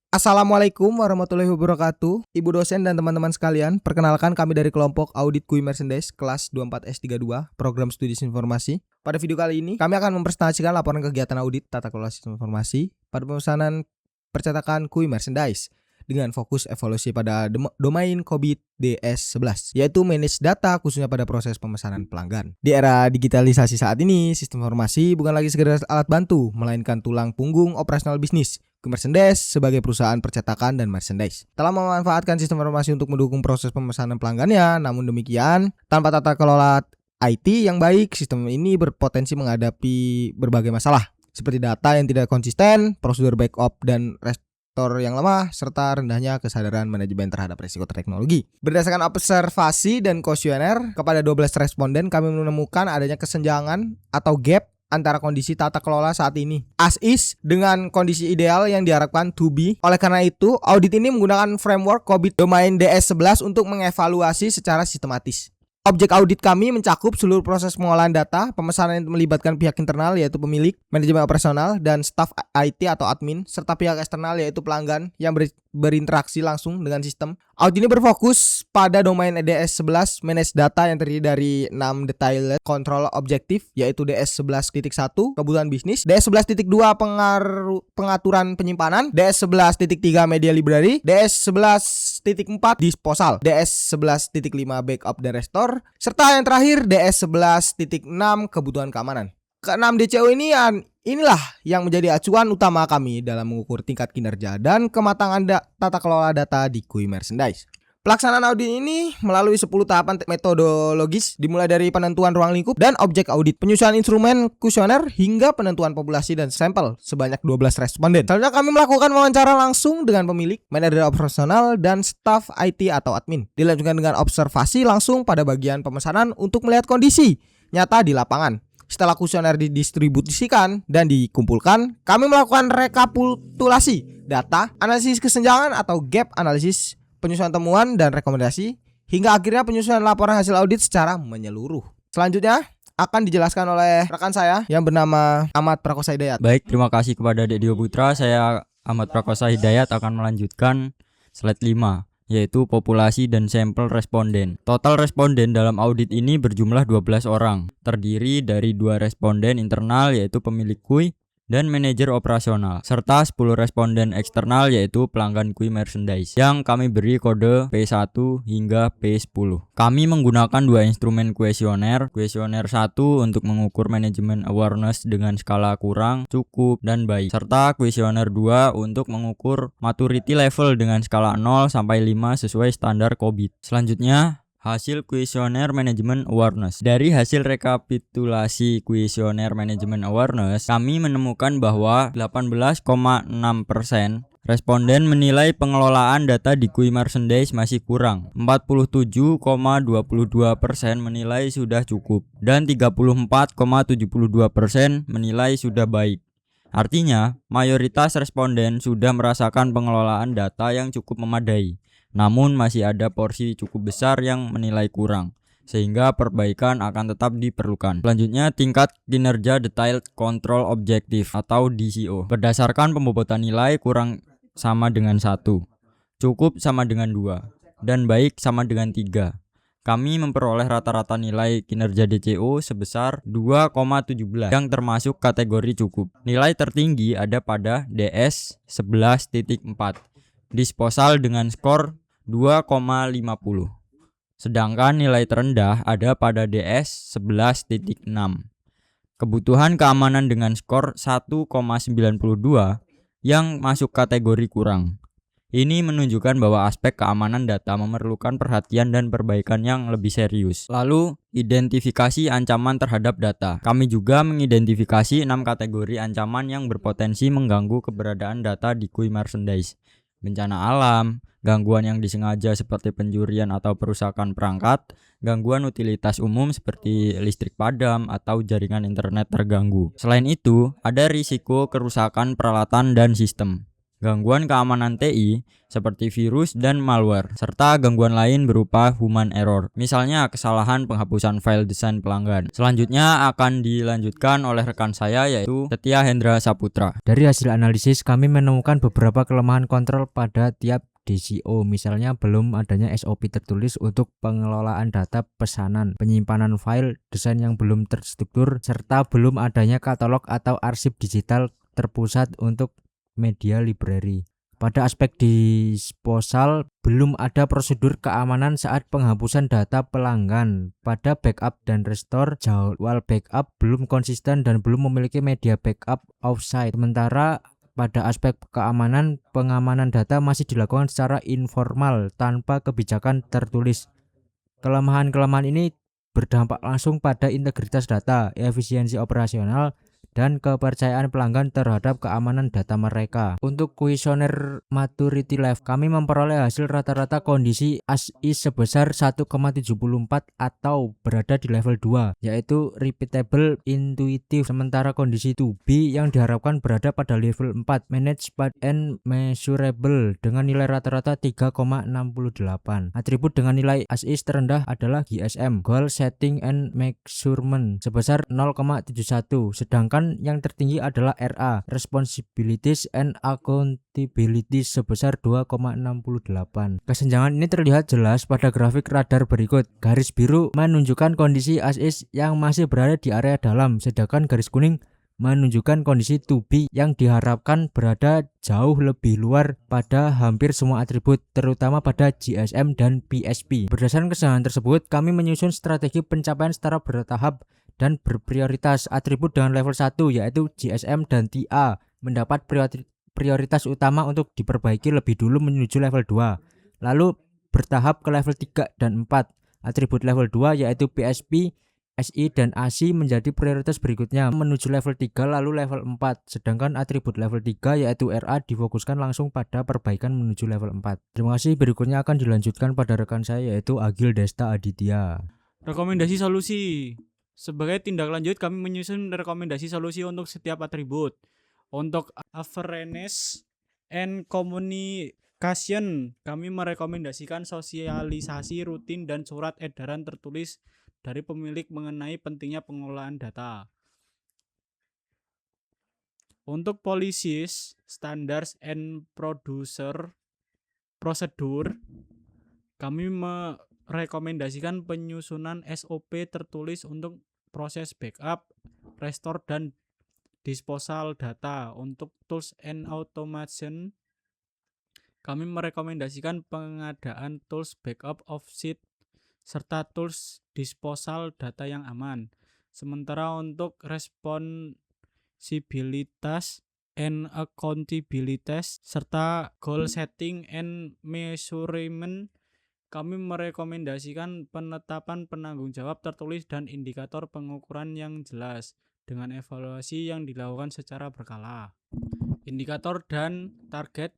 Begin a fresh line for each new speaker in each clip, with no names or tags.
Assalamualaikum warahmatullahi wabarakatuh. Ibu dosen dan teman-teman sekalian, perkenalkan kami dari kelompok Audit Kui Merchandise kelas 24S32 Program Studi Sistem Informasi. Pada video kali ini, kami akan mempresentasikan laporan kegiatan audit tata kelola sistem informasi pada pemesanan percetakan Kui Merchandise dengan fokus evaluasi pada domain COVID DS11, yaitu manage data khususnya pada proses pemesanan pelanggan. Di era digitalisasi saat ini, sistem informasi bukan lagi sekedar alat bantu, melainkan tulang punggung operasional bisnis. Kui Merchandise sebagai perusahaan percetakan dan merchandise telah memanfaatkan sistem informasi untuk mendukung proses pemesanan pelanggannya. Namun demikian, tanpa tata kelola IT yang baik, sistem ini berpotensi menghadapi berbagai masalah seperti data yang tidak konsisten, prosedur backup dan restore yang lemah, serta rendahnya kesadaran manajemen terhadap risiko teknologi. Berdasarkan observasi dan kuesioner kepada 12 responden, kami menemukan adanya kesenjangan atau gap antara kondisi tata kelola saat ini as is dengan kondisi ideal yang diharapkan to be. Oleh karena itu, audit ini menggunakan framework COVID domain DS11 untuk mengevaluasi secara sistematis. Objek audit kami mencakup seluruh proses pengolahan data, pemesanan yang melibatkan pihak internal yaitu pemilik, manajemen operasional, dan staf IT atau admin, serta pihak eksternal yaitu pelanggan yang berinteraksi langsung dengan sistem. Audit ini berfokus pada domain DS11 manage data yang terdiri dari 6 detailed control objektif yaitu DS11.1 kebutuhan bisnis, DS11.2 pengaturan penyimpanan, DS11.3 media library, DS11.4 disposal, DS11.5 backup dan restore, serta yang terakhir DS11.6 kebutuhan keamanan. Ke-6 DCO inilah yang menjadi acuan utama kami dalam mengukur tingkat kinerja dan kematangan tata kelola data di Kui Merchandise. Pelaksanaan audit ini melalui 10 tahapan metodologis, dimulai dari penentuan ruang lingkup dan objek audit, penyusunan instrumen kuesioner, hingga penentuan populasi dan sampel sebanyak 12 responden. Selanjutnya kami melakukan wawancara langsung dengan pemilik, manajer operasional, dan staf IT atau admin. Dilanjutkan dengan observasi langsung pada bagian pemesanan untuk melihat kondisi nyata di lapangan. Setelah kuesioner didistribusikan dan dikumpulkan, kami melakukan rekapitulasi data, analisis kesenjangan atau gap analisis, penyusunan temuan dan rekomendasi, hingga akhirnya penyusunan laporan hasil audit secara menyeluruh. Selanjutnya akan dijelaskan oleh rekan saya yang bernama Ahmad Prakosa Hidayat.
Baik, terima kasih kepada Dek Dio Putra. Saya Ahmad Prakosa Hidayat akan melanjutkan slide 5, yaitu populasi dan sampel responden. Total responden dalam audit ini berjumlah 12 orang, terdiri dari 2 responden internal yaitu pemilik Kui dan manajer operasional, serta 10 responden eksternal yaitu pelanggan Kui Merchandise yang kami beri kode P1 hingga P10. Kami menggunakan 2 instrumen kuesioner 1 untuk mengukur manajemen awareness dengan skala kurang, cukup, dan baik, serta kuesioner 2 untuk mengukur maturity level dengan skala 0 sampai 5 sesuai standar COVID. Selanjutnya, hasil kuesioner manajemen awareness. Dari hasil rekapitulasi kuesioner manajemen awareness, kami menemukan bahwa 18,6% responden menilai pengelolaan data di Kui Merchandise masih kurang, 47,22% menilai sudah cukup, dan 34,72% menilai sudah baik. Artinya, mayoritas responden sudah merasakan pengelolaan data yang cukup memadai. Namun masih ada porsi cukup besar yang menilai kurang, sehingga perbaikan akan tetap diperlukan. Selanjutnya, tingkat kinerja Detailed Control Objective atau DCO. Berdasarkan pembobotan nilai, kurang sama dengan 1, cukup sama dengan 2, dan baik sama dengan 3. Kami memperoleh rata-rata nilai kinerja DCO sebesar 2,17 yang termasuk kategori cukup. Nilai tertinggi ada pada DS 11.4. Disposal dengan skor 2,50. Sedangkan nilai terendah ada pada DS 11.6. Kebutuhan keamanan dengan skor 1,92 yang masuk kategori kurang. Ini menunjukkan bahwa aspek keamanan data memerlukan perhatian dan perbaikan yang lebih serius. Lalu, identifikasi ancaman terhadap data. Kami juga mengidentifikasi 6 kategori ancaman yang berpotensi mengganggu keberadaan data di Kui Merchandise. Bencana alam, gangguan yang disengaja seperti pencurian atau perusakan perangkat, gangguan utilitas umum seperti listrik padam atau jaringan internet terganggu. Selain itu, ada risiko kerusakan peralatan dan sistem. gangguan keamanan TI seperti virus dan malware, serta gangguan lain berupa human error, misalnya kesalahan penghapusan file desain pelanggan. Selanjutnya akan dilanjutkan oleh rekan saya yaitu Setia Hendra Saputra.
Dari hasil analisis, kami menemukan beberapa kelemahan kontrol pada tiap DCO, misalnya belum adanya SOP tertulis untuk pengelolaan data pesanan, penyimpanan file desain yang belum terstruktur, serta belum adanya katalog atau arsip digital terpusat untuk media library. Pada aspek disposal, belum ada prosedur keamanan saat penghapusan data pelanggan. Pada backup dan restore, jadwal backup belum konsisten dan belum memiliki media backup offsite. Sementara pada aspek keamanan, pengamanan data masih dilakukan secara informal tanpa kebijakan tertulis. Kelemahan-kelemahan ini berdampak langsung pada integritas data, efisiensi operasional, dan kepercayaan pelanggan terhadap keamanan data mereka. Untuk kuesioner maturity level, kami memperoleh hasil rata-rata kondisi ASI sebesar 1,74 atau berada di level 2, yaitu repeatable, intuitive. Sementara kondisi 2B yang diharapkan berada pada level 4, managed and measurable, dengan nilai rata-rata 3,68. Atribut dengan nilai ASI terendah adalah GSM, Goal Setting and Measurement, sebesar 0,71, sedangkan yang tertinggi adalah RA, Responsibilities and Accountabilities, sebesar 2,68. Kesenjangan ini terlihat jelas pada grafik radar berikut. Garis biru menunjukkan kondisi ASIS yang masih berada di area dalam, sedangkan garis kuning menunjukkan kondisi 2B yang diharapkan berada jauh lebih luar pada hampir semua atribut, terutama pada GSM dan PSP. Berdasarkan kesenjangan tersebut, kami menyusun strategi pencapaian secara bertahap dan berprioritas. Atribut dengan level 1 yaitu GSM dan TA mendapat prioritas utama untuk diperbaiki lebih dulu menuju level 2, lalu bertahap ke level 3 dan 4. Atribut level 2 yaitu PSP, SI, dan ASI menjadi prioritas berikutnya menuju level 3 lalu level 4, sedangkan atribut level 3 yaitu RA difokuskan langsung pada perbaikan menuju level 4. Terima kasih. Berikutnya akan dilanjutkan pada rekan saya yaitu Agil Desta Aditya.
Rekomendasi solusi. Sebagai tindak lanjut, kami menyusun rekomendasi solusi untuk setiap atribut. Untuk awareness and communication, kami merekomendasikan sosialisasi rutin dan surat edaran tertulis dari pemilik mengenai pentingnya pengelolaan data. Untuk policies, standards, and procedure, kami merekomendasikan penyusunan SOP tertulis untuk proses backup, restore, dan disposal data. Untuk tools and automation, kami merekomendasikan pengadaan tools backup offsite serta tools disposal data yang aman. Sementara untuk responsibilitas and accountability serta goal setting and measurement, kami merekomendasikan penetapan penanggung jawab tertulis dan indikator pengukuran yang jelas dengan evaluasi yang dilakukan secara berkala. Indikator dan target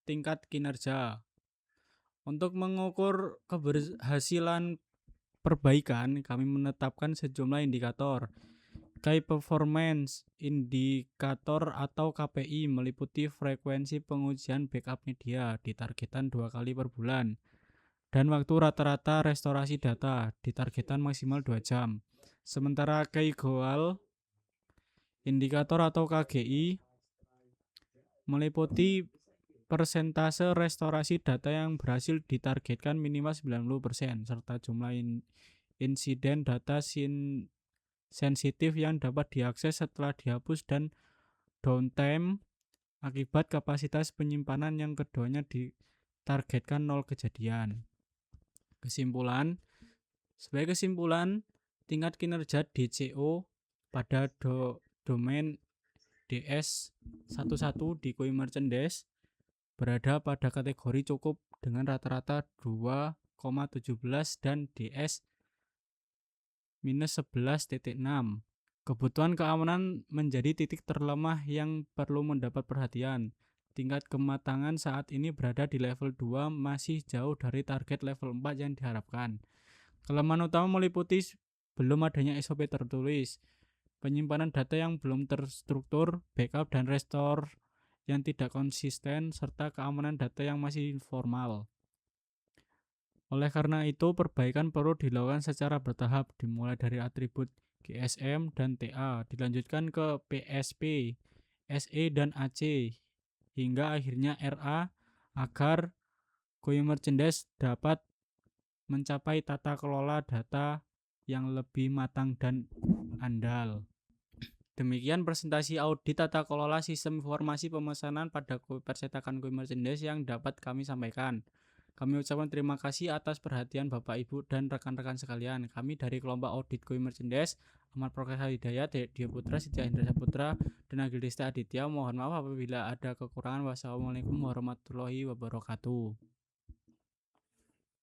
tingkat kinerja. Untuk mengukur keberhasilan perbaikan, kami menetapkan sejumlah indikator. Key Performance Indicator atau KPI meliputi frekuensi pengujian backup media ditargetkan 2 kali per bulan. Dan waktu rata-rata restorasi data ditargetkan maksimal 2 jam. Sementara Key Goal Indikator atau KGI meliputi persentase restorasi data yang berhasil ditargetkan minimal 90%, serta jumlah insiden data sensitif yang dapat diakses setelah dihapus dan downtime akibat kapasitas penyimpanan yang keduanya ditargetkan 0 kejadian. Sebagai kesimpulan, tingkat kinerja DCO pada domain DS11 di Kui Merchandise berada pada kategori cukup dengan rata-rata 2,17 dan DS -11.6. Kebutuhan keamanan menjadi titik terlemah yang perlu mendapat perhatian. Tingkat kematangan saat ini berada di level 2, masih jauh dari target level 4 yang diharapkan. Kelemahan utama meliputi belum adanya SOP tertulis, penyimpanan data yang belum terstruktur, backup dan restore yang tidak konsisten, serta keamanan data yang masih formal. Oleh karena itu, perbaikan perlu dilakukan secara bertahap, dimulai dari atribut GSM dan TA, dilanjutkan ke PSP, SE, dan AC, hingga akhirnya RA, agar GUI Merchandise dapat mencapai tata kelola data yang lebih matang dan andal. Demikian presentasi audit tata kelola sistem informasi pemesanan pada percetakan GUI Merchandise yang dapat kami sampaikan. Kami ucapkan terima kasih atas perhatian Bapak Ibu dan rekan-rekan sekalian. Kami dari kelompok audit GUI Merchandise, Ahmad Prokesa Hidayat, Dio Putra, Siti Indra Saputra, dan Agil Desta Aditya. Mohon maaf apabila ada kekurangan. Wassalamualaikum warahmatullahi wabarakatuh.